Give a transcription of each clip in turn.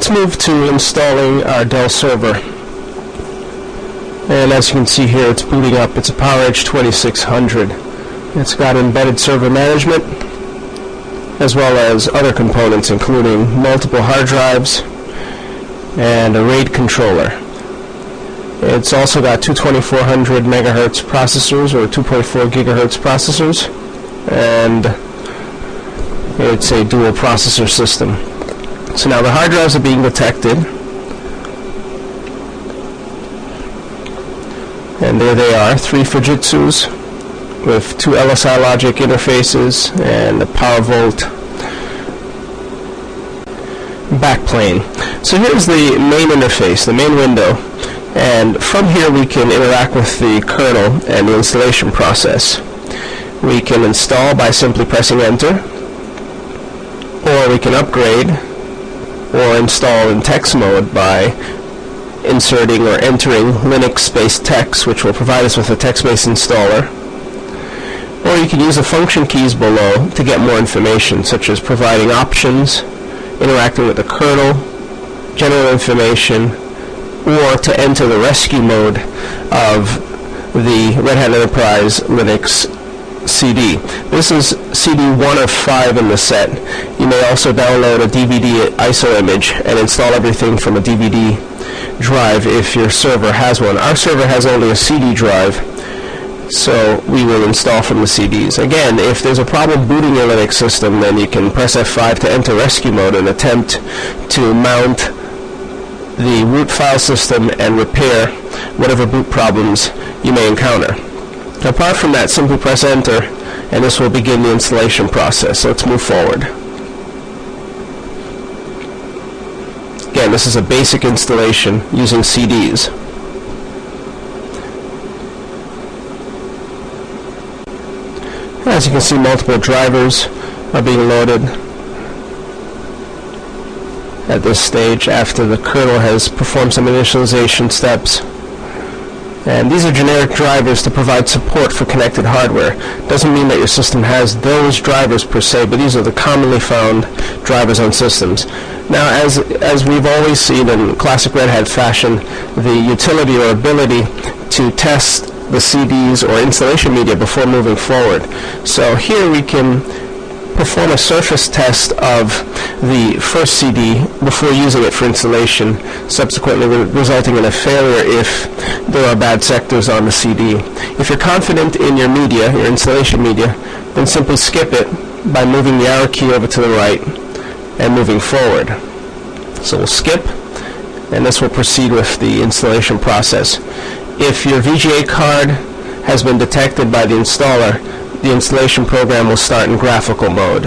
let's move to installing our Dell server. And as you can see here, it's booting up. It's a PowerEdge 2600. It's got embedded server management, as well as other components, including multiple hard drives and a RAID controller. It's also got two 2400 megahertz processors, or 2.4 gigahertz processors, and it's a dual processor system. So now the hard drives are being detected, and there they are, 3 Fujitsus with 2 LSI logic interfaces and a PowerVolt backplane. So here's the main interface, the main window, and from here we can interact with the kernel and the installation process. We can install by simply pressing enter, or we can upgrade or install in text mode by inserting or entering Linux-based text, which will provide us with a text-based installer. Or you can use the function keys below to get more information, such as providing options, interacting with the kernel, general information, or to enter the rescue mode of the Red Hat Enterprise Linux CD. This is CD 1 of 5 in the set. You may also download a DVD ISO image and install everything from a DVD drive if your server has one. Our server has only a CD drive, so we will install from the CDs. Again, if there's a problem booting your Linux system, then you can press F5 to enter rescue mode and attempt to mount the root file system and repair whatever boot problems you may encounter. Apart from that, simply press enter and this will begin the installation process. So let's move forward. Again, this is a basic installation using CDs. As you can see, multiple drivers are being loaded at this stage after the kernel has performed some initialization steps. And these are generic drivers to provide support for connected hardware. Doesn't mean that your system has those drivers per se, but these are the commonly found drivers on systems. Now, as we've always seen in classic Red Hat fashion, the utility or ability to test the CDs or installation media before moving forward. So here we can perform a surface test of the first CD before using it for installation, subsequently resulting in a failure if there are bad sectors on the CD. If you're confident in your media, your installation media, then simply skip it by moving the arrow key over to the right and moving forward. So we'll skip, and this will proceed with the installation process. If your VGA card has been detected by the installer, the installation program will start in graphical mode.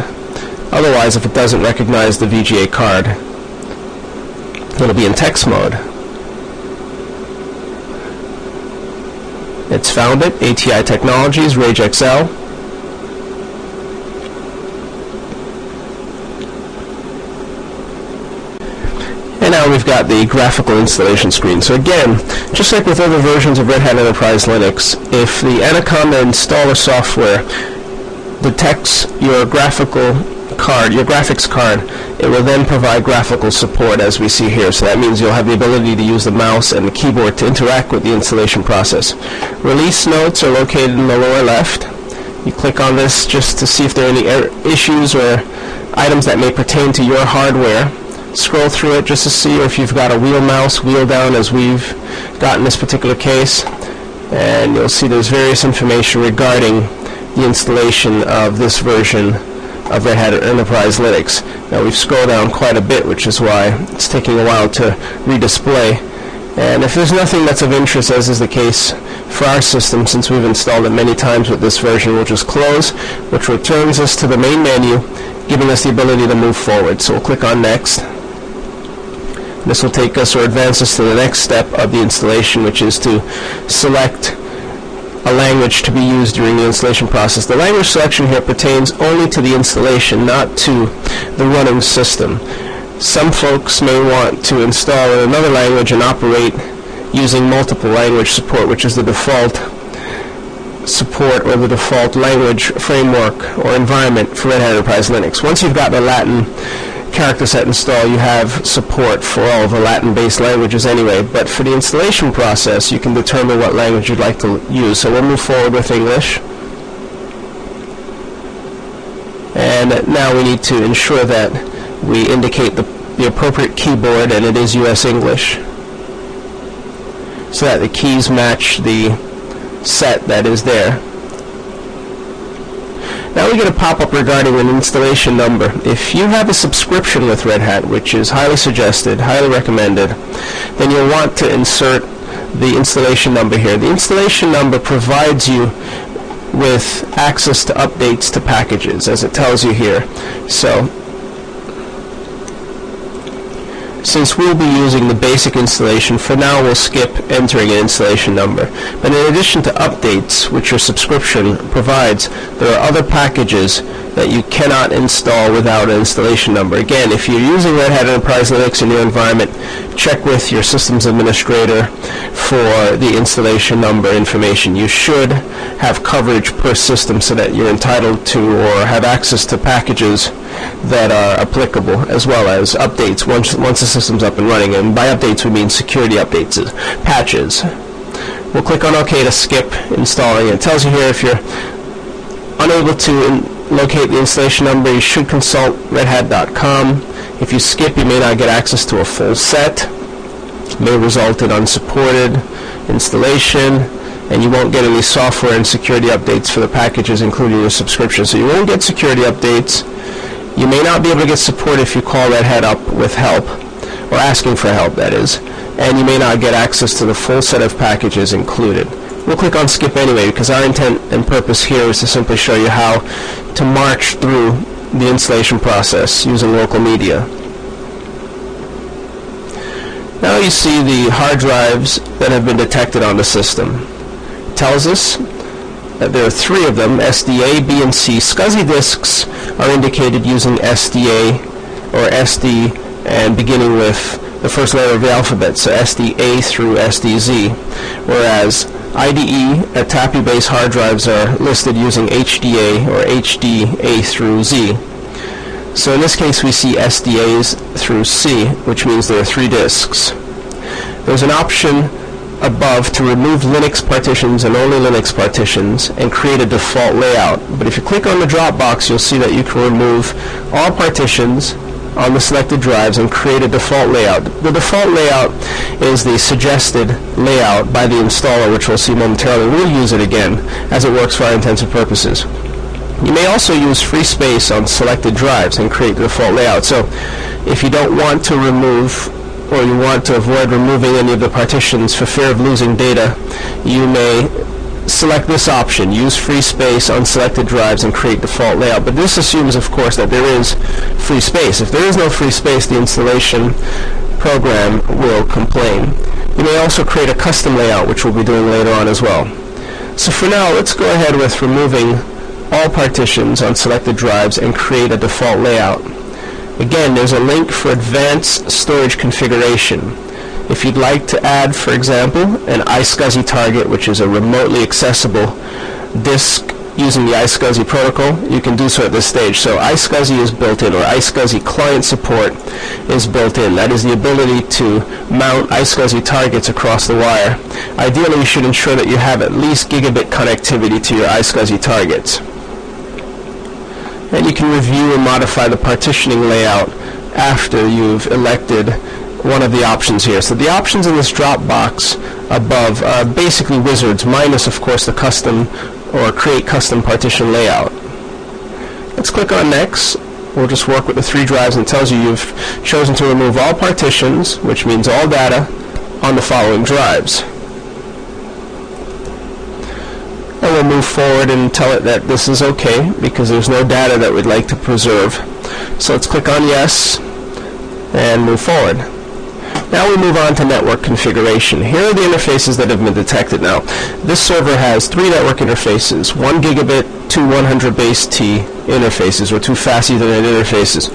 Otherwise, if it doesn't recognize the VGA card, it'll be in text mode. It's found it, ATI Technologies, Rage XL. And now we've got the graphical installation screen. So again, just like with other versions of Red Hat Enterprise Linux, if the Anaconda installer software detects your graphics card, it will then provide graphical support, as we see here. So that means you'll have the ability to use the mouse and the keyboard to interact with the installation process. Release notes are located in the lower left. You click on this just to see if there are any issues or items that may pertain to your hardware. Scroll through it just to see if you've got a wheel mouse, wheel down, as we've got in this particular case, and you'll see there's various information regarding the installation of this version of Red Hat Enterprise Linux. Now we've scrolled down quite a bit, which is why it's taking a while to redisplay. And if there's nothing that's of interest, as is the case for our system, since we've installed it many times with this version, we'll just close, which returns us to the main menu, giving us the ability to move forward. So we'll click on Next. This will take us or advance us to the next step of the installation, which is to select a language to be used during the installation process. The language selection here pertains only to the installation, not to the running system. Some folks may want to install in another language and operate using multiple language support, which is the default support or the default language framework or environment for Red Hat Enterprise Linux. Once you've got the Latin character set install, you have support for all of the Latin-based languages anyway, but for the installation process, you can determine what language you'd like to use. So we'll move forward with English. And now we need to ensure that we indicate the appropriate keyboard, and it is US English, so that the keys match the set that is there. Now we get a pop-up regarding an installation number. If you have a subscription with Red Hat, which is highly suggested, highly recommended, then you'll want to insert the installation number here. The installation number provides you with access to updates to packages, as it tells you here. So, since we'll be using the basic installation, for now we'll skip entering an installation number. But in addition to updates, which your subscription provides, there are other packages that you cannot install without an installation number. Again, if you're using Red Hat Enterprise Linux in your environment, check with your systems administrator for the installation number information. You should have coverage per system so that you're entitled to or have access to packages that are applicable, as well as updates once the system's up and running. And by updates we mean security updates, patches. We'll click on OK to skip installing. It tells you here if you're unable to locate the installation number, you should consult redhat.com. If you skip, you may not get access to a full set. It may result in unsupported installation, and you won't get any software and security updates for the packages including your subscription. So you won't get security updates. You may not be able to get support if you call Red Hat up with help, or asking for help, that is, and you may not get access to the full set of packages included. We'll click on skip anyway, because our intent and purpose here is to simply show you how to march through the installation process using local media. Now you see the hard drives that have been detected on the system. It tells us that there are 3 of them, SDA, B, and C. SCSI disks are indicated using SDA or SD and beginning with the first letter of the alphabet, so SDA through SDZ, whereas IDE TAPI-based hard drives are listed using HDA or HDA through Z. So in this case we see SDAs through C, which means there are 3 disks. There's an option above to remove Linux partitions and only Linux partitions and create a default layout. But if you click on the drop box, you'll see that you can remove all partitions on the selected drives and create a default layout. The default layout is the suggested layout by the installer, which we'll see momentarily. We'll use it again as it works for our intensive purposes. You may also use free space on selected drives and create the default layout. So if you don't want to remove, or you want to avoid removing any of the partitions for fear of losing data, you may select this option, use free space on selected drives and create default layout. But this assumes, of course, that there is free space. If there is no free space, the installation program will complain. You may also create a custom layout, which we'll be doing later on as well. So for now, let's go ahead with removing all partitions on selected drives and create a default layout. Again, there's a link for advanced storage configuration. If you'd like to add, for example, an iSCSI target, which is a remotely accessible disk using the iSCSI protocol, you can do so at this stage. So iSCSI is built in, or iSCSI client support is built in. That is the ability to mount iSCSI targets across the wire. Ideally, you should ensure that you have at least gigabit connectivity to your iSCSI targets. And you can review and modify the partitioning layout after you've elected one of the options here. So the options in this drop box above are basically wizards, minus of course the custom or create custom partition layout. Let's click on next. We'll just work with the 3 drives, and it tells you you've chosen to remove all partitions, which means all data on the following drives. And we'll move forward and tell it that this is okay because there's no data that we'd like to preserve. So let's click on yes and move forward. Now we move on to network configuration. Here are the interfaces that have been detected. Now, this server has 3 network interfaces, 1 gigabit, 2 100 base T interfaces, or 2 fast Ethernet interfaces.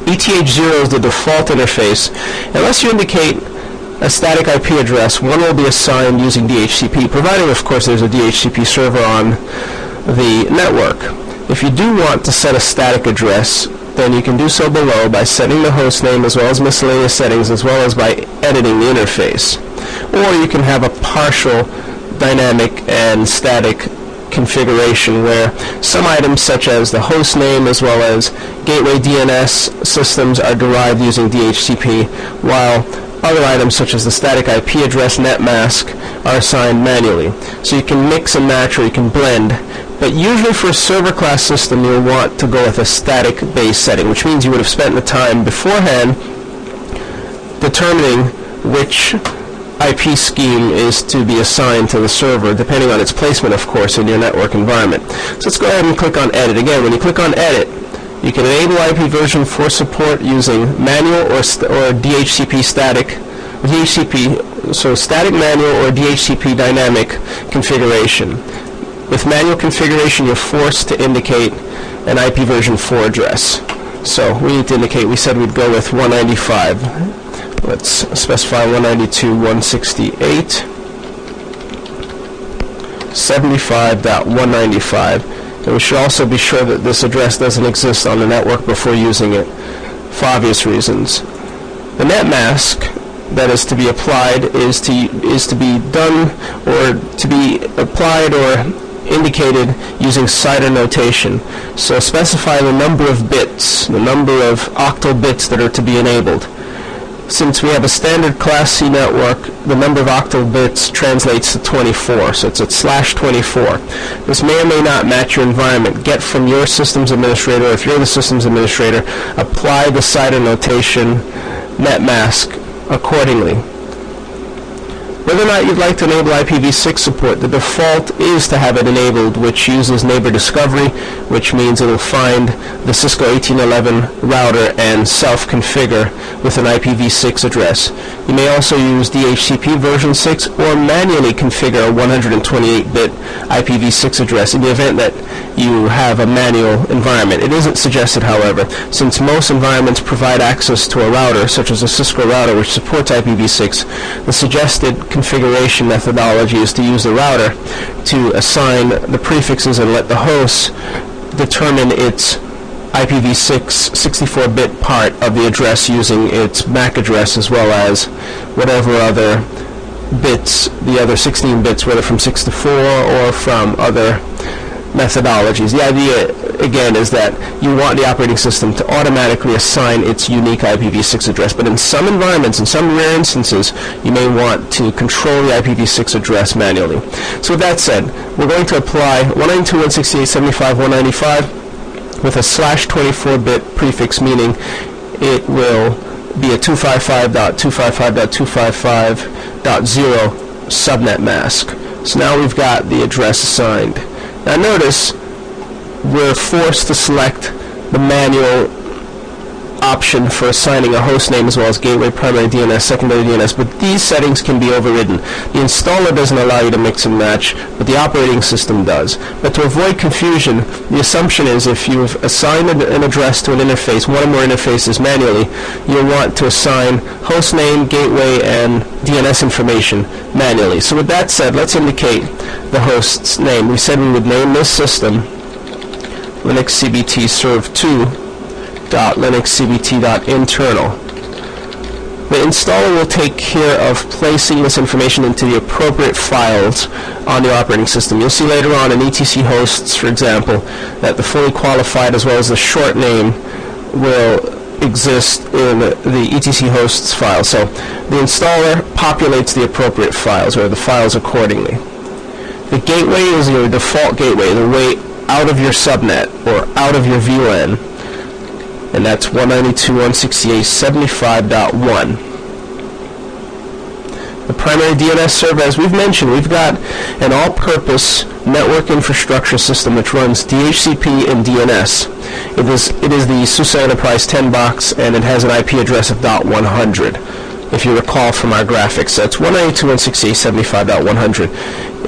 ETH0 is the default interface. Unless you indicate a static IP address, one will be assigned using DHCP, provided, of course, there's a DHCP server on the network. If you do want to set a static address, then you can do so below by setting the host name as well as miscellaneous settings, as well as by editing the interface. Or you can have a partial dynamic and static configuration where some items such as the host name as well as gateway DNS systems are derived using DHCP, while other items such as the static IP address netmask are assigned manually. So you can mix and match, or you can blend, but usually for a server class system you'll want to go with a static base setting, which means you would have spent the time beforehand determining which IP scheme is to be assigned to the server, depending on its placement, of course, in your network environment. So let's go ahead and click on Edit. Again, when you click on Edit, you can enable IPv4 support using manual or DHCP static, so static manual or DHCP dynamic configuration. With manual configuration, you're forced to indicate an IPv4 address. So we need to indicate, we said we'd go with 195. Let's specify 192.168.75.195. And we should also be sure that this address doesn't exist on the network before using it, for obvious reasons. The netmask that is to be applied is to be done, or to be applied or indicated using CIDR notation. So specify the number of bits, the number of octal bits that are to be enabled. Since we have a standard Class C network, the number of octal bits translates to 24, so it's at /24. This may or may not match your environment. Get from your systems administrator, or if you're the systems administrator, apply the CIDR notation netmask accordingly. Whether or not you'd like to enable IPv6 support, the default is to have it enabled, which uses neighbor discovery, which means it'll find the Cisco 1811 router and self-configure with an IPv6 address. You may also use DHCP version 6 or manually configure a 128-bit IPv6 address in the event that you have a manual environment. It isn't suggested, however, since most environments provide access to a router, such as a Cisco router which supports IPv6, the suggested configuration methodology is to use the router to assign the prefixes and let the host determine its IPv6 64-bit part of the address using its MAC address, as well as whatever other bits, the other 16 bits, whether from 6 to 4 or from other methodologies. The idea, again, is that you want the operating system to automatically assign its unique IPv6 address, but in some environments, in some rare instances, you may want to control the IPv6 address manually. So with that said, we're going to apply 192.168.75.195 with a /24-bit prefix, meaning it will be a 255.255.255.0 subnet mask. So now we've got the address assigned. Now notice we're forced to select the manual option for assigning a host name as well as gateway, primary DNS, secondary DNS, but these settings can be overridden. The installer doesn't allow you to mix and match, but the operating system does. But to avoid confusion, the assumption is if you've assigned an address to an interface, one or more interfaces manually, you'll want to assign host name, gateway, and DNS information manually. So with that said, let's indicate the host's name. We said we would name this system Linux CBT serve 2.linuxcbt.internal. The installer will take care of placing this information into the appropriate files on the operating system. You'll see later on in etc hosts, for example, that the fully qualified as well as the short name will exist in the etc hosts file. So the installer populates the appropriate files, or the files accordingly. The gateway is your default gateway, the way out of your subnet or out of your VLAN, and that's 192.168.75.1. The primary DNS server, as we've mentioned, we've got an all-purpose network infrastructure system which runs DHCP and DNS. It is the SUSE Enterprise 10 box, and it has an IP address of .100. If you recall from our graphics, so it's 192.168.75.100.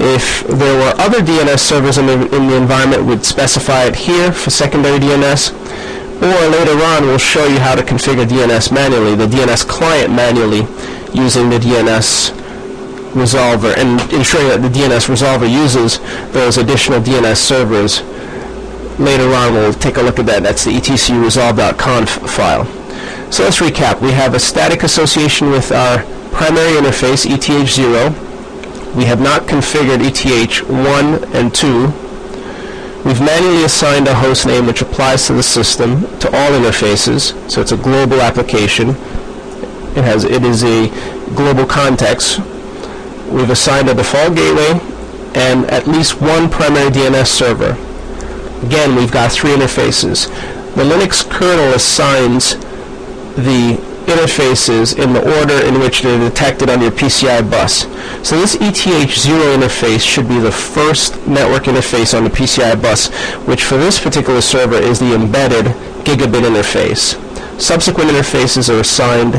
If there were other DNS servers in the environment, we'd specify it here for secondary DNS, or later on we'll show you how to configure DNS manually, the DNS client manually, using the DNS resolver, and ensuring that the DNS resolver uses those additional DNS servers later on we'll take a look at that. That's the etcresolve.conf file. So let's recap. We have a static association with our primary interface, ETH0. We have not configured ETH1 and 2. We've manually assigned a host name which applies to the system to all interfaces, so it's a global application. It is a global context. We've assigned a default gateway and at least one primary DNS server. Again, we've got 3 interfaces. The Linux kernel assigns the interfaces in the order in which they're detected on your PCI bus. So this ETH0 interface should be the first network interface on the PCI bus, which for this particular server is the embedded gigabit interface. Subsequent interfaces are assigned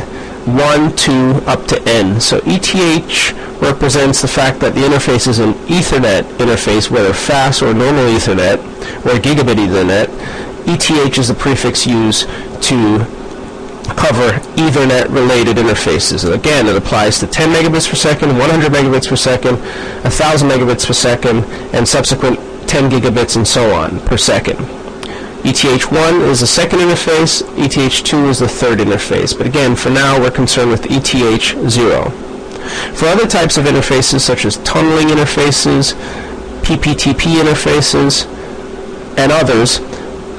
1, 2, up to N. So ETH represents the fact that the interface is an Ethernet interface, whether fast or normal Ethernet, or gigabit Ethernet. ETH is the prefix used to cover Ethernet-related interfaces. And again, it applies to 10 megabits per second, 100 megabits per second, 1,000 megabits per second, and subsequent 10 gigabits and so on per second. ETH1 is the second interface, ETH2 is the third interface. But again, for now, we're concerned with ETH0. For other types of interfaces, such as tunneling interfaces, PPTP interfaces, and others,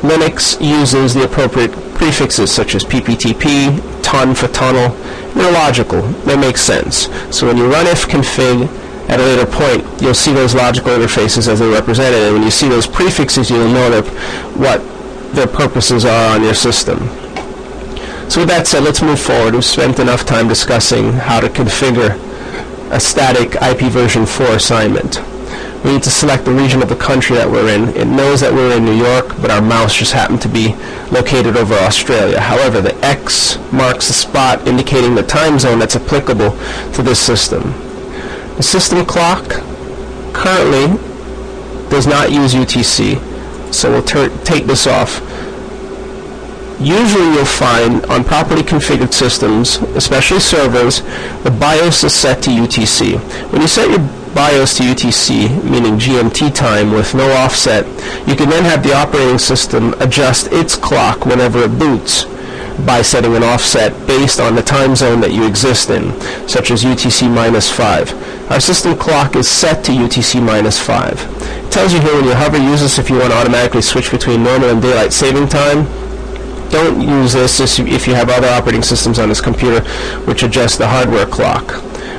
Linux uses the appropriate prefixes such as PPTP, ton for tunnel. They're logical. They make sense. So when you run ifconfig at a later point, you'll see those logical interfaces as they're represented, and when you see those prefixes, you'll know what their purposes are on your system. So with that said, let's move forward. We've spent enough time discussing how to configure a static IP version 4 assignment. We need to select the region of the country that we're in. It knows that we're in New York, but our mouse just happened to be located over Australia. However, the X marks the spot indicating the time zone that's applicable to this system. The system clock currently does not use UTC, so we'll take this off. Usually you'll find on properly configured systems, especially servers, the BIOS is set to UTC. When you set your BIOS to UTC, meaning GMT time with no offset, you can then have the operating system adjust its clock whenever it boots by setting an offset based on the time zone that you exist in, such as UTC -5. Our system clock is set to UTC -5. It tells you here when you hover, use this if you want to automatically switch between normal and daylight saving time. Don't use this if you have other operating systems on this computer which adjust the hardware clock.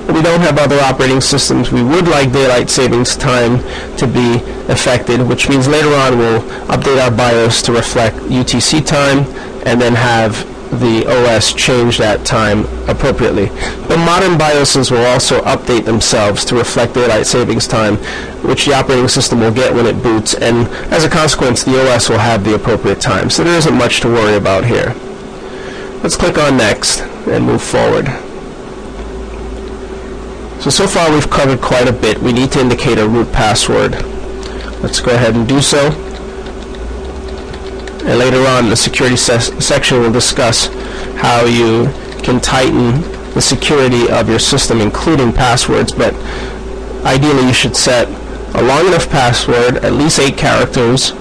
When we don't have other operating systems, we would like daylight savings time to be affected, which means later on we'll update our BIOS to reflect UTC time and then have the OS change that time appropriately. But modern BIOSes will also update themselves to reflect daylight savings time, which the operating system will get when it boots, and as a consequence, the OS will have the appropriate time. So there isn't much to worry about here. Let's click on Next and move forward. So far we've covered quite a bit. We need to indicate a root password. Let's go ahead and do so. And later on, the security section will discuss how you can tighten the security of your system, including passwords. But ideally, you should set a long enough password, at least 8 characters,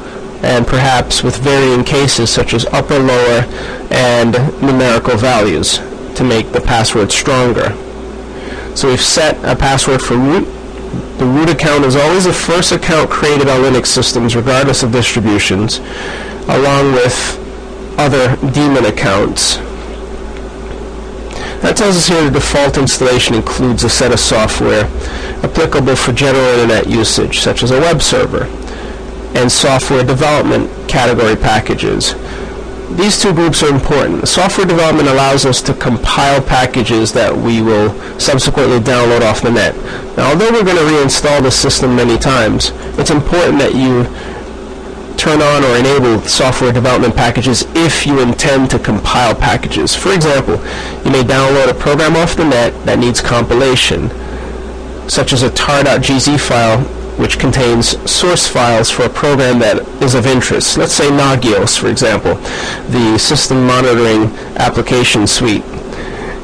and perhaps with varying cases such as upper, lower, and numerical values to make the password stronger. So we've set a password for root. The root account is always the first account created on Linux systems, regardless of distributions, along with other daemon accounts. That tells us here the default installation includes a set of software applicable for general internet usage, such as a web server, and software development category packages. These two groups are important. Software development allows us to compile packages that we will subsequently download off the net. Now, although we're going to reinstall the system many times, it's important that you turn on or enable software development packages if you intend to compile packages. For example, you may download a program off the net that needs compilation, such as a tar.gz file which contains source files for a program that is of interest. Let's say Nagios, for example, the system monitoring application suite.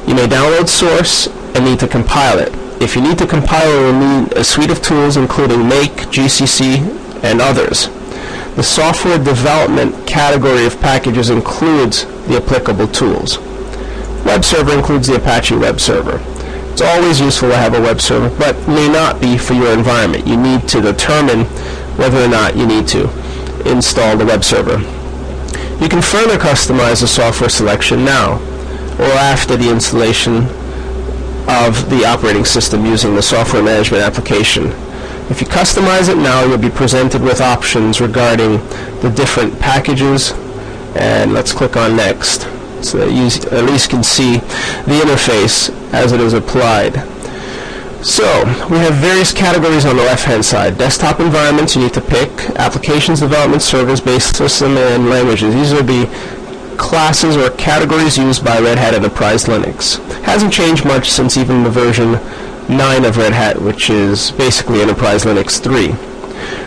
You may download source and need to compile it. If you need to compile it, you'll need a suite of tools including Make, GCC, and others. The software development category of packages includes the applicable tools. Web server includes the Apache web server. It's always useful to have a web server, but may not be for your environment. You need to determine whether or not you need to install the web server. You can further customize the software selection now or after the installation of the operating system using the software management application. If you customize it now, you'll be presented with options regarding the different packages, and let's click on Next so that you at least can see the interface as it is applied. So, we have various categories on the left-hand side. Desktop environments you need to pick, applications, development, servers, base system, and languages. These are the classes or categories used by Red Hat Enterprise Linux. Hasn't changed much since even the version 9 of Red Hat, which is basically Enterprise Linux 3.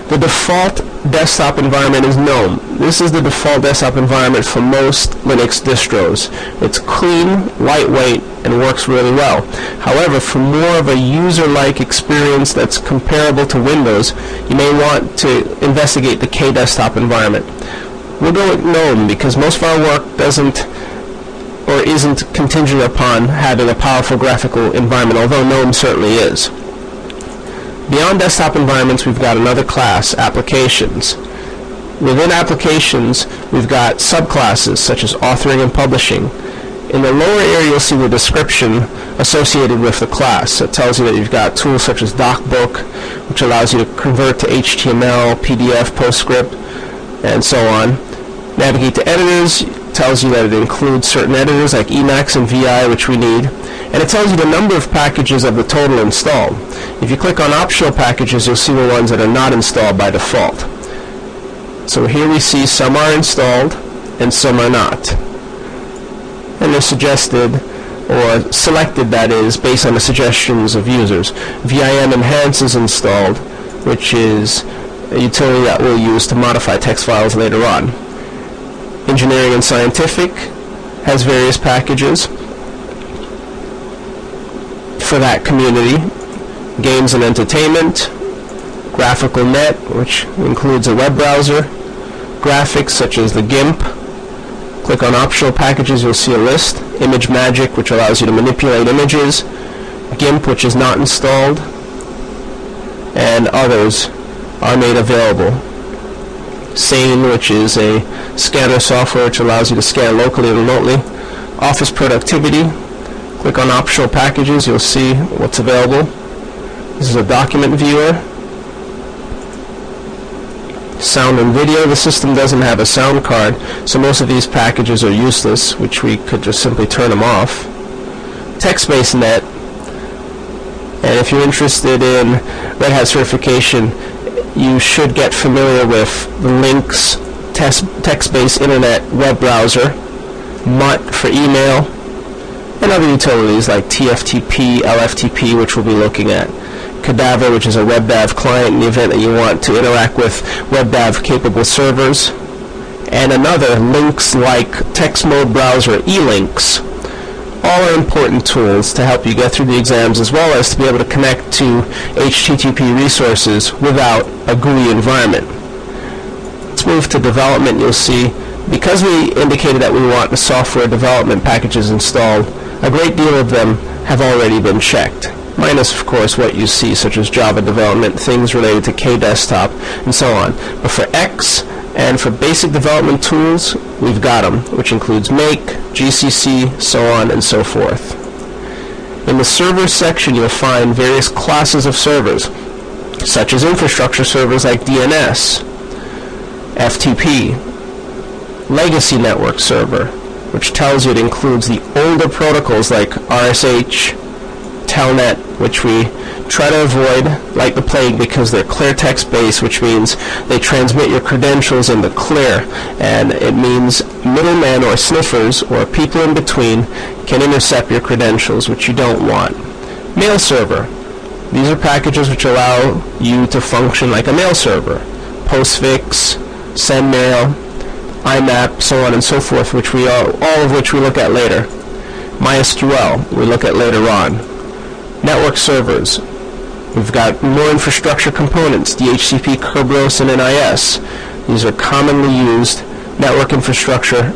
The default desktop environment is GNOME. This is the default desktop environment for most Linux distros. It's clean, lightweight, and works really well. However, for more of a user-like experience that's comparable to Windows, you may want to investigate the KDesktop environment. We'll go with GNOME because most of our work doesn't or isn't contingent upon having a powerful graphical environment, although GNOME certainly is. Beyond desktop environments, we've got another class, applications. Within applications, we've got subclasses such as authoring and publishing. In the lower area, you'll see the description associated with the class. It tells you that you've got tools such as DocBook, which allows you to convert to HTML, PDF, PostScript, and so on. Navigate to editors tells you that it includes certain editors like Emacs and VI, which we need. And it tells you the number of packages of the total installed. If you click on optional packages, you'll see the ones that are not installed by default. So here we see some are installed and some are not. And they're suggested, or selected that is, based on the suggestions of users. VIM Enhance is installed, which is a utility that we'll use to modify text files later on. Engineering and Scientific has various packages for that community. Games and Entertainment, Graphical Net, which includes a web browser, graphics such as the GIMP. Click on optional packages, you'll see a list. ImageMagick, which allows you to manipulate images, GIMP, which is not installed, and others are made available. Sane, which is a scanner software which allows you to scan locally and remotely. Office Productivity. Click on optional packages, you'll see what's available. This is a document viewer. Sound and video. The system doesn't have a sound card, so most of these packages are useless, which we could just simply turn them off. Text-based net. And if you're interested in Red Hat certification, you should get familiar with the Lynx text-based internet web browser, Mutt for email, and other utilities like TFTP, LFTP, which we'll be looking at. Cadaver, which is a WebDAV client in the event that you want to interact with WebDAV-capable servers, and another Lynx-like text mode browser, eLynx. All are important tools to help you get through the exams, as well as to be able to connect to HTTP resources without a GUI environment. Let's move to development. You'll see, because we indicated that we want the software development packages installed, a great deal of them have already been checked, minus, of course, what you see, such as Java development, things related to KDesktop, and so on. But for X and for basic development tools, we've got them, which includes Make, GCC, so on and so forth. In the servers section, you'll find various classes of servers, such as infrastructure servers like DNS, FTP, legacy network server, which tells you it includes the older protocols like RSH, Telnet, which we try to avoid like the plague because they're clear text based, which means they transmit your credentials in the clear, and it means middlemen or sniffers or people in between can intercept your credentials, which you don't want. Mail server. These are packages which allow you to function like a mail server. Postfix, SendMail, IMAP, so on and so forth, which all of which we look at later. MySQL, we look at later on. Network servers. We've got more infrastructure components, DHCP, Kerberos, and NIS. These are commonly used network infrastructure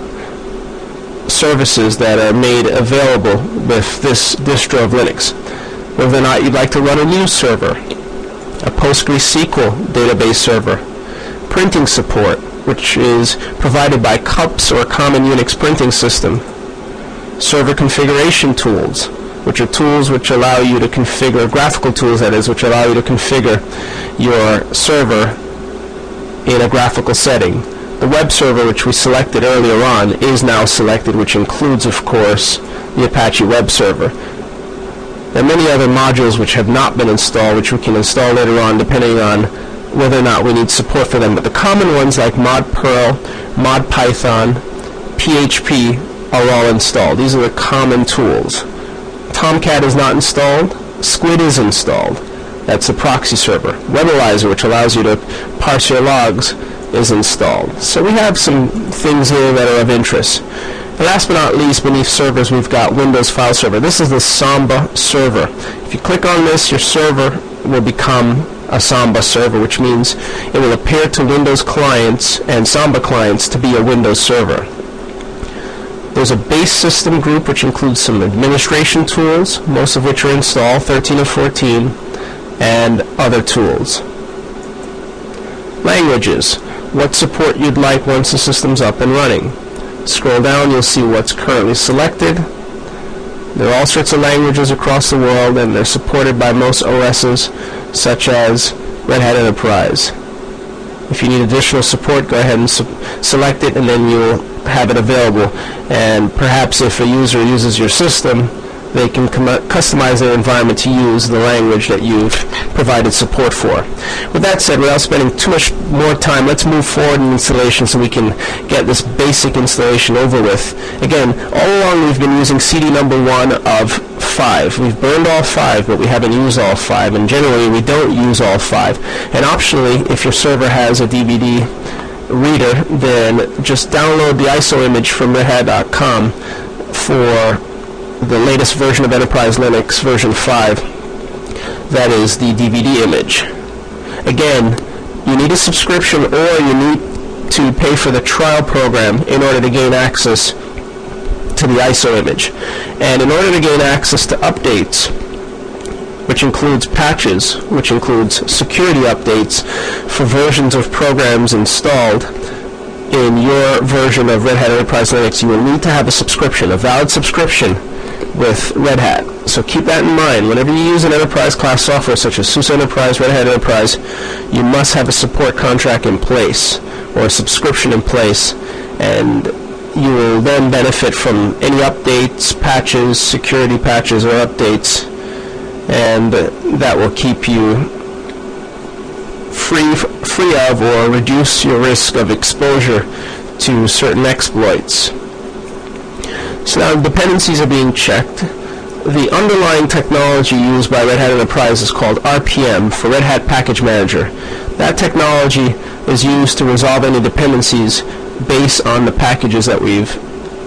services that are made available with this distro of Linux. Whether or not you'd like to run a news server, a PostgreSQL database server, printing support, which is provided by CUPS or Common Unix Printing System, server configuration tools, which are tools which allow you to configure, graphical tools that is, which allow you to configure your server in a graphical setting. The web server, which we selected earlier on, is now selected, which includes, of course, the Apache web server. There are many other modules which have not been installed, which we can install later on depending on whether or not we need support for them. But the common ones like ModPerl, ModPython, PHP are all installed. These are the common tools. Tomcat is not installed. Squid is installed. That's a proxy server. Webalizer, which allows you to parse your logs, is installed. So we have some things here that are of interest. And last but not least, beneath servers, we've got Windows File Server. This is the Samba server. If you click on this, your server will become a Samba server, which means it will appear to Windows clients and Samba clients to be a Windows server. There's a base system group, which includes some administration tools, most of which are installed, 13 or 14, and other tools. Languages. What support you'd like once the system's up and running. Scroll down, you'll see what's currently selected. There are all sorts of languages across the world, and they're supported by most OSs, such as Red Hat Enterprise. If you need additional support, go ahead and select it, and then you'll have it available. And perhaps if a user uses your system, they can customize their environment to use the language that you've provided support for. With that said, without spending too much more time, let's move forward in installation so we can get this basic installation over with. Again, all along we've been using CD number 1 of 5. We've burned all 5, but we haven't used all 5, and generally we don't use all 5. And optionally, if your server has a DVD reader, then just download the ISO image from redhat.com for the latest version of Enterprise Linux, version 5. That is the DVD image. Again, you need a subscription or you need to pay for the trial program in order to gain access to the ISO image. And in order to gain access to updates, which includes patches, which includes security updates for versions of programs installed in your version of Red Hat Enterprise Linux, you will need to have a subscription, a valid subscription with Red Hat. So keep that in mind. Whenever you use an enterprise class software such as SUSE Enterprise, Red Hat Enterprise, you must have a support contract in place or a subscription in place, and you will then benefit from any updates, patches, security patches or updates, and that will keep you free of or reduce your risk of exposure to certain exploits. So now dependencies are being checked. The underlying technology used by Red Hat Enterprise is called RPM, for Red Hat Package Manager. That technology is used to resolve any dependencies based on the packages that we've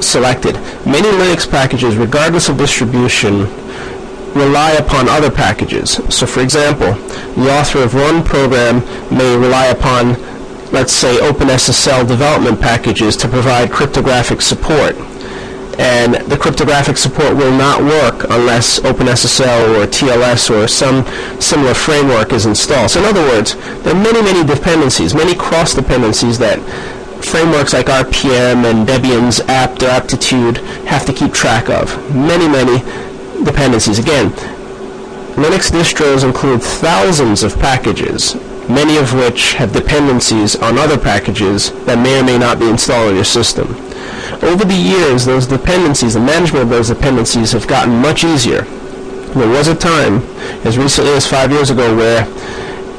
selected. Many Linux packages, regardless of distribution, rely upon other packages. So for example, the author of one program may rely upon, let's say, OpenSSL development packages to provide cryptographic support. And the cryptographic support will not work unless OpenSSL or TLS or some similar framework is installed. So in other words, there are many dependencies, many cross-dependencies that frameworks like RPM and Debian's apt or aptitude have to keep track of. Many dependencies. Again, Linux distros include thousands of packages, many of which have dependencies on other packages that may or may not be installed in your system. Over the years, those dependencies, the management of those dependencies have gotten much easier. There was a time, as recently as 5 years ago, where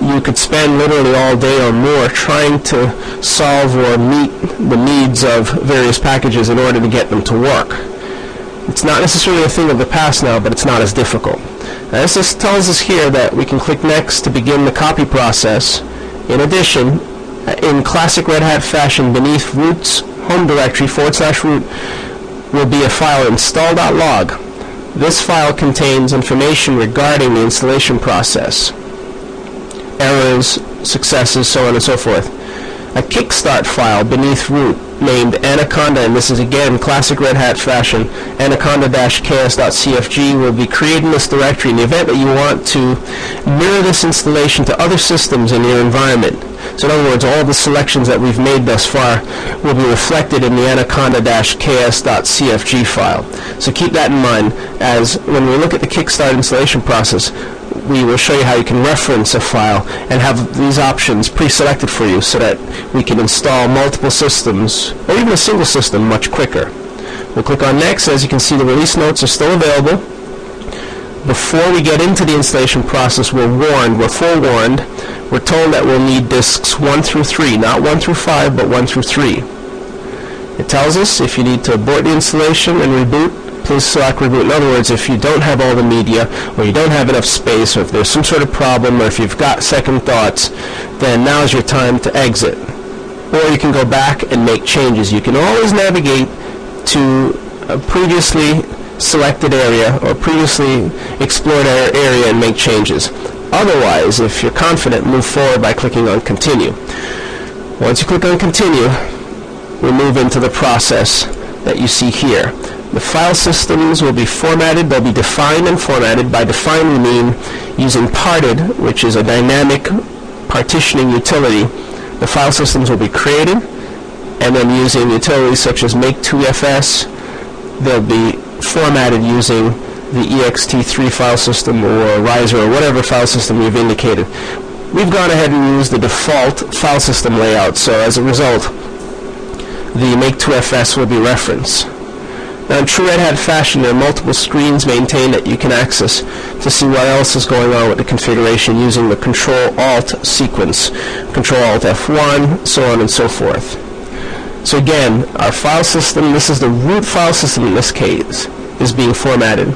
you could spend literally all day or more trying to solve or meet the needs of various packages in order to get them to work. It's not necessarily a thing of the past now, but it's not as difficult. Now, this tells us here that we can click Next to begin the copy process. In addition, in classic Red Hat fashion, beneath root's home directory /root will be a file install.log. This file contains information regarding the installation process, errors, successes, so on and so forth. a kickstart file beneath root named Anaconda, and this is again classic Red Hat fashion. Anaconda-ks.cfg will be created in this directory in the event that you want to mirror this installation to other systems in your environment. So in other words, all the selections that we've made thus far will be reflected in the Anaconda-ks.cfg file. So keep that in mind, as when we look at the Kickstart installation process, we will show you how you can reference a file and have these options pre-selected for you so that we can install multiple systems, or even a single system, much quicker. We'll click on Next. As you can see, the release notes are still available. Before we get into the installation process, we're forewarned. We're told that we'll need disks 1 through 3, not 1 through 5, but 1 through 3. It tells us if you need to abort the installation and reboot, please select reboot. In other words, if you don't have all the media, or you don't have enough space, or if there's some sort of problem, or if you've got second thoughts, then now's your time to exit. Or you can go back and make changes. You can always navigate to a previously selected area or previously explored area and make changes. Otherwise, if you're confident, move forward by clicking on Continue. Once you click on Continue, we move into the process that you see here. The file systems will be formatted. They'll be defined and formatted. By defined, we mean using Parted, which is a dynamic partitioning utility. The file systems will be created, and then using utilities such as Make2FS, they'll be formatted using the ext3 file system or Riser or whatever file system you've indicated. We've gone ahead and used the default file system layout, so as a result, the Make2FS will be referenced. Now, in true Red Hat fashion, there are multiple screens maintained that you can access to see what else is going on with the configuration using the Control-Alt sequence, Control-Alt F1, so on and so forth. So again, our file system, this is the root file system in this case, is being formatted.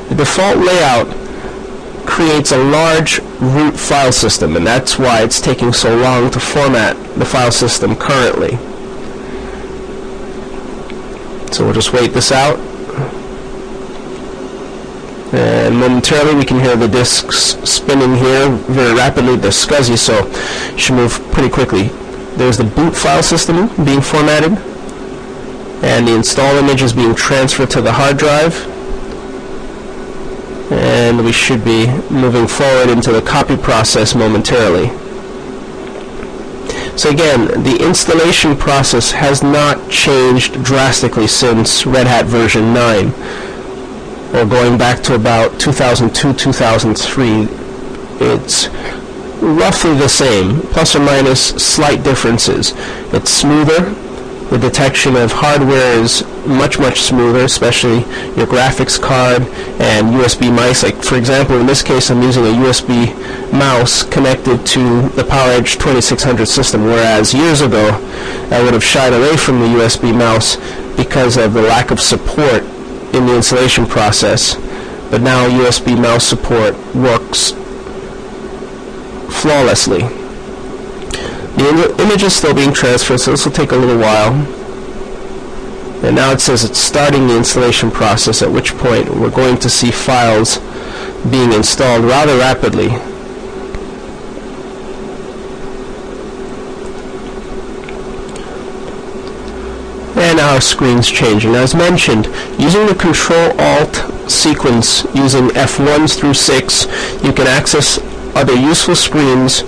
The default layout creates a large root file system, and that's why it's taking so long to format the file system currently. So we'll just wait this out. And momentarily we can hear the disks spinning here very rapidly. They're SCSI, so it should move pretty quickly. There's the boot file system being formatted, and the install image is being transferred to the hard drive. And we should be moving forward into the copy process momentarily. So again, the installation process has not changed drastically since Red Hat version 9, or going back to about 2002, 2003. It's roughly the same, plus or minus slight differences. It's smoother. The detection of hardware is much smoother, especially your graphics card and USB mice. Like, for example, in this case, I'm using a USB mouse connected to the PowerEdge 2600 system, whereas years ago, I would have shied away from the USB mouse because of the lack of support in the installation process. But now USB mouse support works flawlessly. The image is still being transferred, so this will take a little while. And now it says it's starting the installation process, at which point we're going to see files being installed rather rapidly. And our screen's changing. As mentioned, using the Control-Alt sequence, using F1s through 6, you can access other useful screens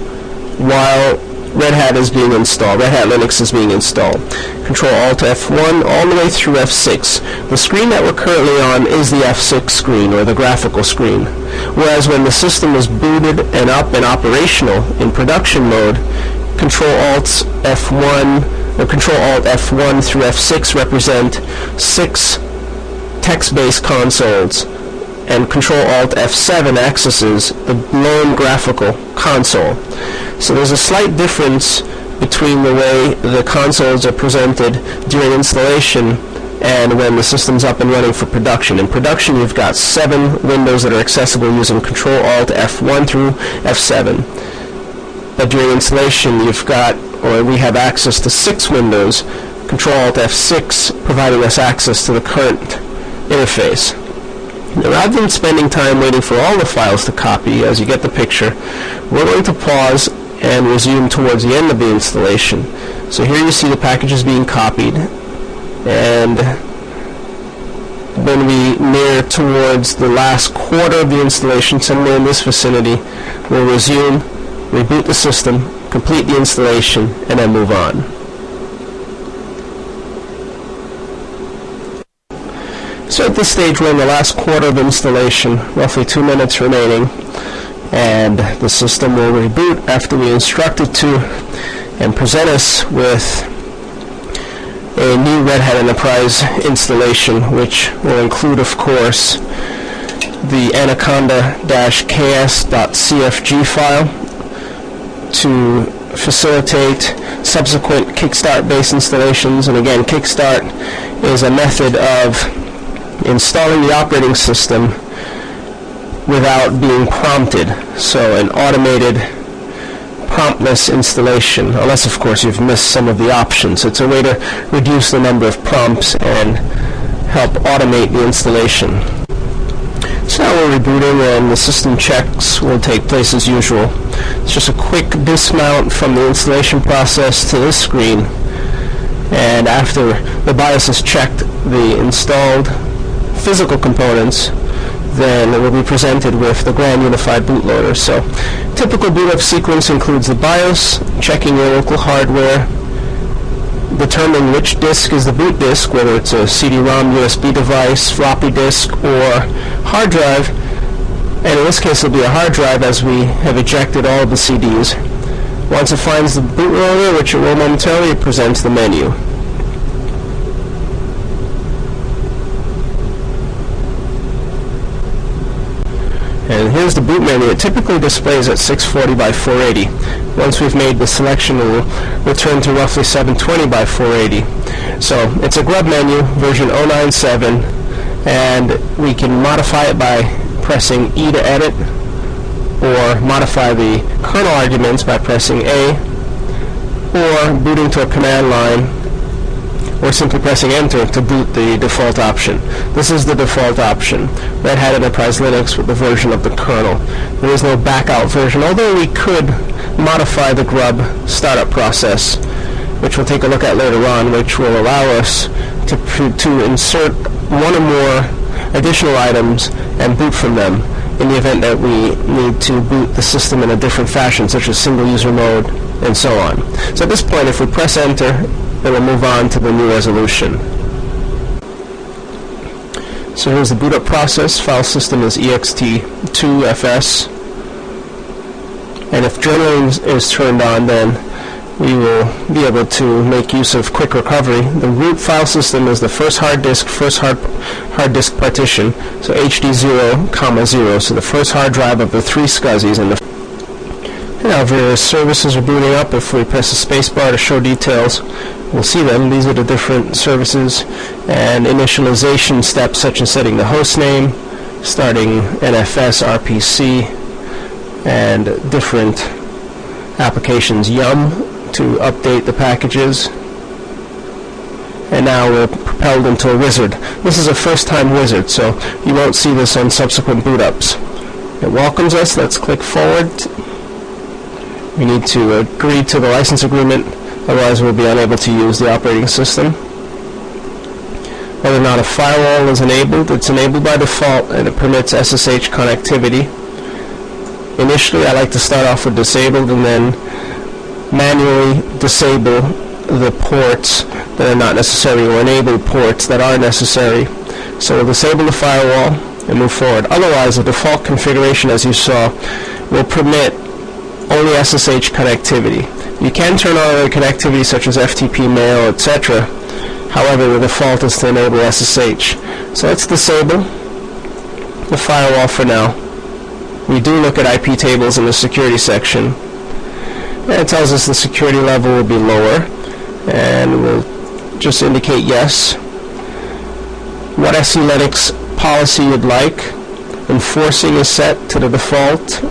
while Red Hat is being installed. Red Hat Linux is being installed. Control-Alt F1 all the way through F6. The screen that we're currently on is the F6 screen, or the graphical screen. Whereas when the system was booted and up and operational in production mode, Control-Alt F1 or Control-Alt F1 through F6 represent 6 text-based consoles, and Control-Alt F7 accesses the lone graphical console. So there's a slight difference between the way the consoles are presented during installation and when the system's up and running for production. In production, you've got 7 windows that are accessible using Control-Alt F1 through F7. But during installation, we have access to 6 windows, Control-Alt F6 providing us access to the current interface. Now, rather than spending time waiting for all the files to copy, as you get the picture, we're going to pause and resume towards the end of the installation. So here you see the packages being copied, and when we near towards the last quarter of the installation, somewhere in this vicinity, we'll resume, reboot the system, complete the installation, and then move on. So at this stage we're in the last quarter of installation, roughly 2 minutes remaining, and the system will reboot after we instruct it to, and present us with a new Red Hat Enterprise installation, which will include, of course, the anaconda-ks.cfg file to facilitate subsequent Kickstart-based installations. And again, Kickstart is a method of installing the operating system without being prompted, so an automated promptless installation, unless of course you've missed some of the options. It's a way to reduce the number of prompts and help automate the installation. So now we're rebooting, and the system checks will take place as usual. It's just a quick dismount from the installation process to this screen, and after the BIOS has checked the installed physical components, then it will be presented with the Grand Unified Bootloader. So typical boot up sequence includes the BIOS, checking your local hardware, determining which disk is the boot disk, whether it's a CD-ROM, USB device, floppy disk, or hard drive. And in this case it'll be a hard drive, as we have ejected all of the CDs. Once it finds the bootloader, which it will momentarily, it presents the menu. And here's the boot menu. It typically displays at 640 by 480. Once we've made the selection, it will return to roughly 720 by 480. So it's a grub menu, version 097, and we can modify it by pressing E to edit, or modify the kernel arguments by pressing A, or booting to a command line, or simply pressing Enter to boot the default option. This is the default option, Red Hat Enterprise Linux with the version of the kernel. There is no backout version, although we could modify the grub startup process, which we'll take a look at later on, which will allow us to insert one or more additional items and boot from them in the event that we need to boot the system in a different fashion, such as single user mode and so on. So at this point, if we press Enter, then we'll move on to the new resolution. So here's the boot up process. File system is ext2fs. And if journaling is turned on, then we will be able to make use of quick recovery. The root file system is the first hard disk partition, so HD0, 0, so the first hard drive of the 3 SCSIs. And now various services are booting up. If we press the spacebar to show details, we'll see them. These are the different services and initialization steps, such as setting the host name, starting NFS, RPC, and different applications, Yum, to update the packages. And now we're propelled into a wizard. This is a first-time wizard, so you won't see this on subsequent boot ups. It welcomes us. Let's click forward. We need to agree to the license agreement, otherwise we'll be unable to use the operating system. Whether or not a firewall is enabled, it's enabled by default, and it permits SSH connectivity. Initially, I like to start off with disabled and then manually disable the ports that are not necessary, or enable ports that are necessary. So we'll disable the firewall and move forward. Otherwise, the default configuration, as you saw, will permit only SSH connectivity. You can turn on other connectivity such as FTP mail, etc. However, the default is to enable SSH. So let's disable the firewall for now. We do look at IP tables in the security section. And it tells us the security level will be lower, and we'll just indicate yes. What SE Linux policy you'd like. Enforcing is set to the default,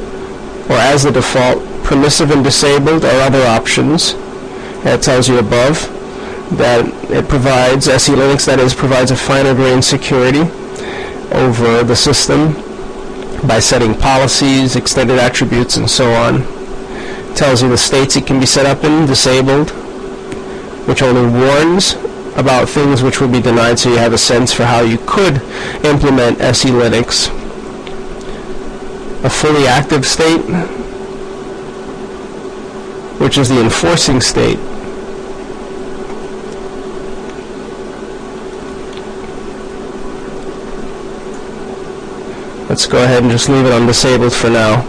or as the default. Permissive and disabled are other options. And it tells you above that it provides, SE Linux that is, provides a finer grained security over the system by setting policies, extended attributes, and so on. Tells you the states it can be set up in, disabled, which only warns about things which would be denied, so you have a sense for how you could implement SE Linux. A fully active state, which is the enforcing state. Let's go ahead and just leave it on disabled for now.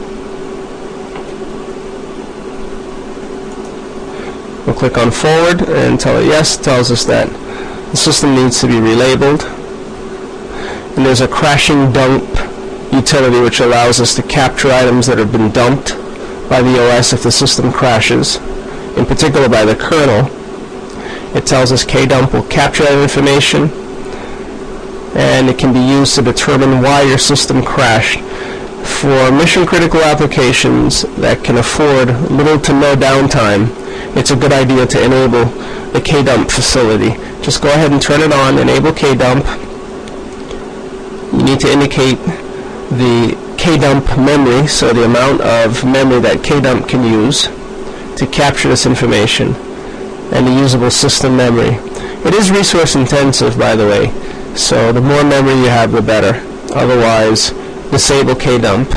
We'll click on forward and tell it yes. It tells us that the system needs to be relabeled. And there's a crashing dump utility which allows us to capture items that have been dumped by the OS if the system crashes, in particular by the kernel. It tells us kdump will capture that information, and it can be used to determine why your system crashed. For mission critical applications that can afford little to no downtime, it's a good idea to enable the kdump facility. Just go ahead and turn it on, enable kdump. You need to indicate the kdump memory, so the amount of memory that kdump can use to capture this information, and the usable system memory. It is resource intensive, by the way, so the more memory you have, the better. Otherwise, disable kdump.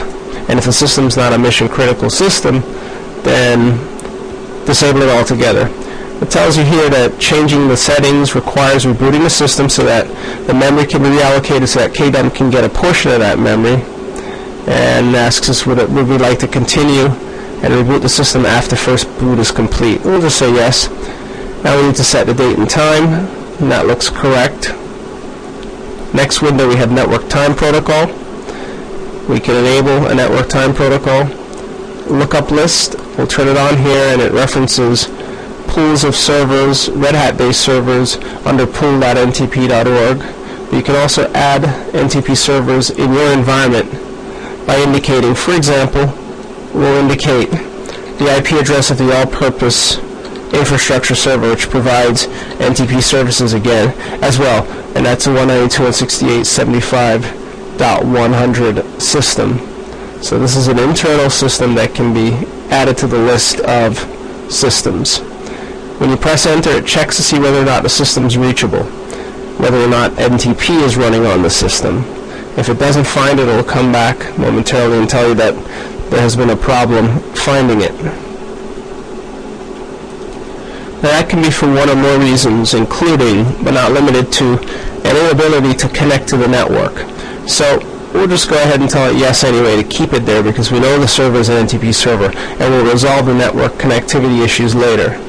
And if the system's not a mission critical system, then disable it altogether. It tells you here that changing the settings requires rebooting the system so that the memory can be reallocated so that kdump can get a portion of that memory, and asks us would we like to continue and reboot the system after first boot is complete. We'll just say yes. Now we need to set the date and time, and that looks correct. Next window we have network time protocol. We can enable a network time protocol. Lookup list, we'll turn it on here, and it references pools of servers, Red Hat based servers, under pool.ntp.org. You can also add NTP servers in your environment by indicating, for example, we'll indicate the IP address of the all-purpose infrastructure server, which provides NTP services again as well, and that's a 192.168.75.100 system. So this is an internal system that can be added to the list of systems. When you press enter, it checks to see whether or not the system is reachable, whether or not NTP is running on the system. If it doesn't find it, it will come back momentarily and tell you that there has been a problem finding it. Now that can be for one or more reasons, including, but not limited to, an inability to connect to the network. So we'll just go ahead and tell it yes anyway to keep it there, because we know the server is an NTP server, and we'll resolve the network connectivity issues later.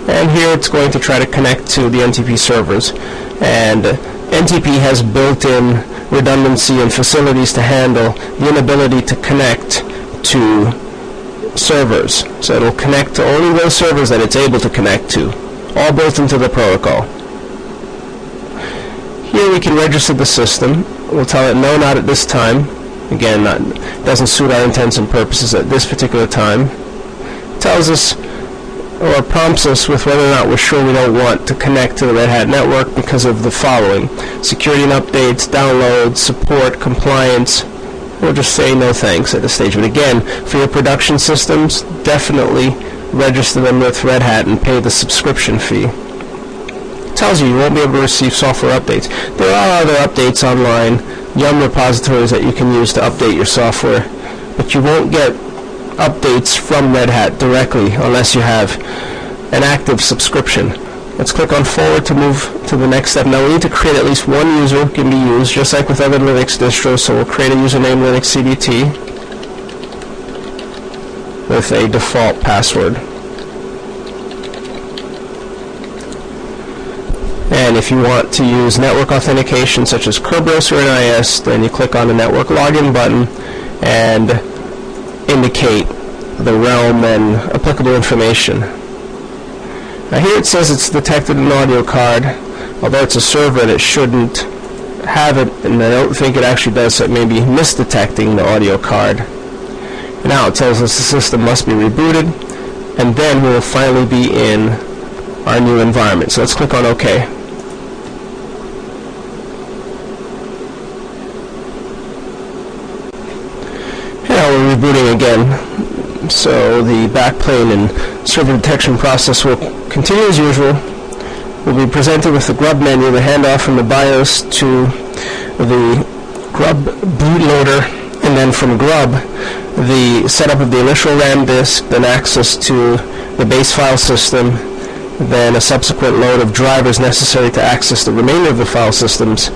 And here it's going to try to connect to the NTP servers, and NTP has built-in redundancy and facilities to handle the inability to connect to servers. So it'll connect to only those servers that it's able to connect to, all built into the protocol. Here we can register the system. We'll tell it no, not at this time. Again, doesn't suit our intents and purposes at this particular time. Tells us or prompts us with whether or not we're sure we don't want to connect to the Red Hat network because of the following: security and updates, downloads, support, compliance. We'll just say no thanks at this stage. But again, for your production systems, definitely register them with Red Hat and pay the subscription fee. It tells you won't be able to receive software updates. There are other updates online, Yum repositories that you can use to update your software, but you won't get updates from Red Hat directly unless you have an active subscription. Let's click on forward to move to the next step. Now we need to create at least one user can be used, just like with other Linux distros. So we'll create a username Linux CDT with a default password. And if you want to use network authentication such as Kerberos or NIS, then you click on the network login button and indicate the realm and applicable information. Now here it says it's detected an audio card, although it's a server that shouldn't have it, and I don't think it actually does, so it may be misdetecting the audio card. And now it tells us the system must be rebooted, and then we'll finally be in our new environment. So let's click on OK. Now we're rebooting again. So the backplane and server detection process will continue as usual. We'll be presented with the grub menu, the handoff from the BIOS to the grub bootloader, and then from grub, the setup of the initial RAM disk, then access to the base file system, then a subsequent load of drivers necessary to access the remainder of the file systems,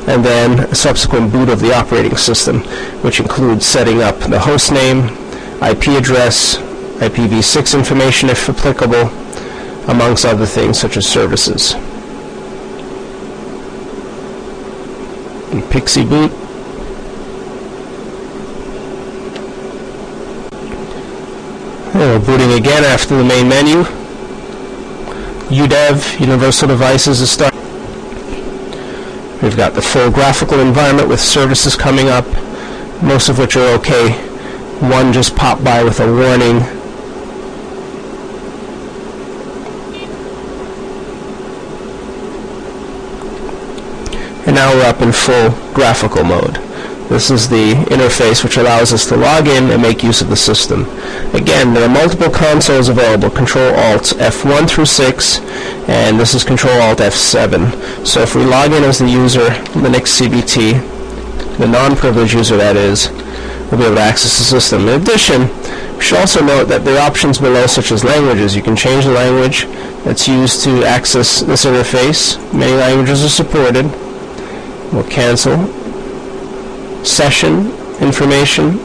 and then a subsequent boot of the operating system, which includes setting up the host name, IP address, IPv6 information if applicable, amongst other things such as services. And Pixie boot. And we're booting again after the main menu. UDEV, Universal Devices, is starting. We've got the full graphical environment with services coming up, most of which are okay. One just popped by with a warning. And now we're up in full graphical mode. This is the interface which allows us to log in and make use of the system. Again, there are multiple consoles available, Control-Alt F1 through 6, and this is Control-Alt F7. So if we log in as the user, Linux CBT, the non-privileged user that is, we'll be able to access the system. In addition, we should also note that there are options below such as languages. You can change the language that's used to access this interface. Many languages are supported. We'll cancel. Session information.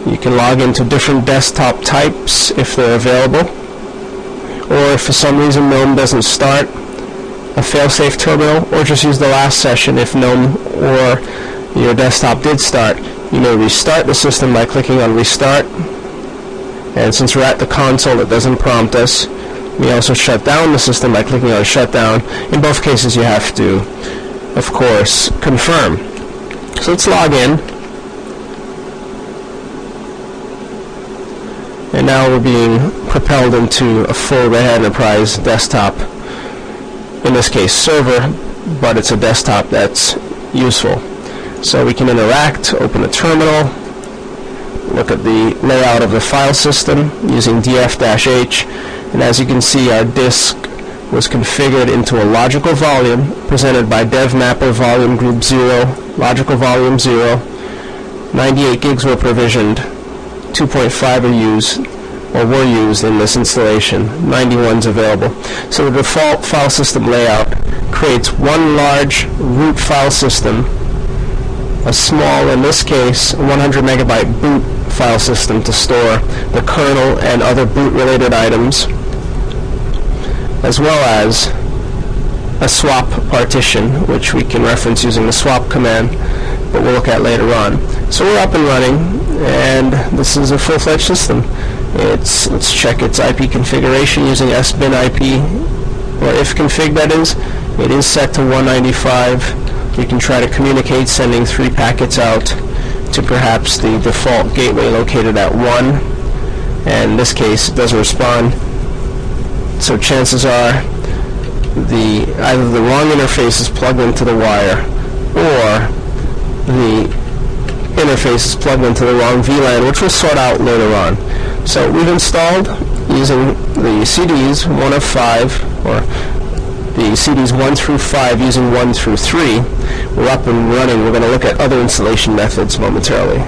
You can log into different desktop types if they're available, or if for some reason GNOME doesn't start, a failsafe terminal, or just use the last session if GNOME or your desktop did start. You may restart the system by clicking on Restart, and since we're at the console it doesn't prompt us. We also shut down the system by clicking on Shutdown. In both cases you have to, of course, confirm. So let's log in. And now we're being propelled into a full Red Hat Enterprise desktop. In this case server, but it's a desktop that's useful. So we can interact, open a terminal, look at the layout of the file system using df-h, and as you can see our disk was configured into a logical volume presented by DevMapper Volume Group 0, Logical Volume 0. 98 gigs were provisioned, 2.5 are used, or were used in this installation, 91's available. So the default file system layout creates one large root file system, a small, in this case, 100 megabyte boot file system to store the kernel and other boot-related items, as well as a swap partition, which we can reference using the swap command, but we'll look at later on. So we're up and running, and this is a full-fledged system. Let's check its IP configuration using sbin IP, or ifconfig that is. It is set to 195. We can try to communicate sending 3 packets out to perhaps the default gateway located at 1, and in this case it doesn't respond. So chances are either the wrong interface is plugged into the wire, or the interface is plugged into the wrong VLAN, which we'll sort out later on. So we've installed using the CDs 1 of 5, or the CDs 1 through 5 using 1 through 3. We're up and running. We're going to look at other installation methods momentarily.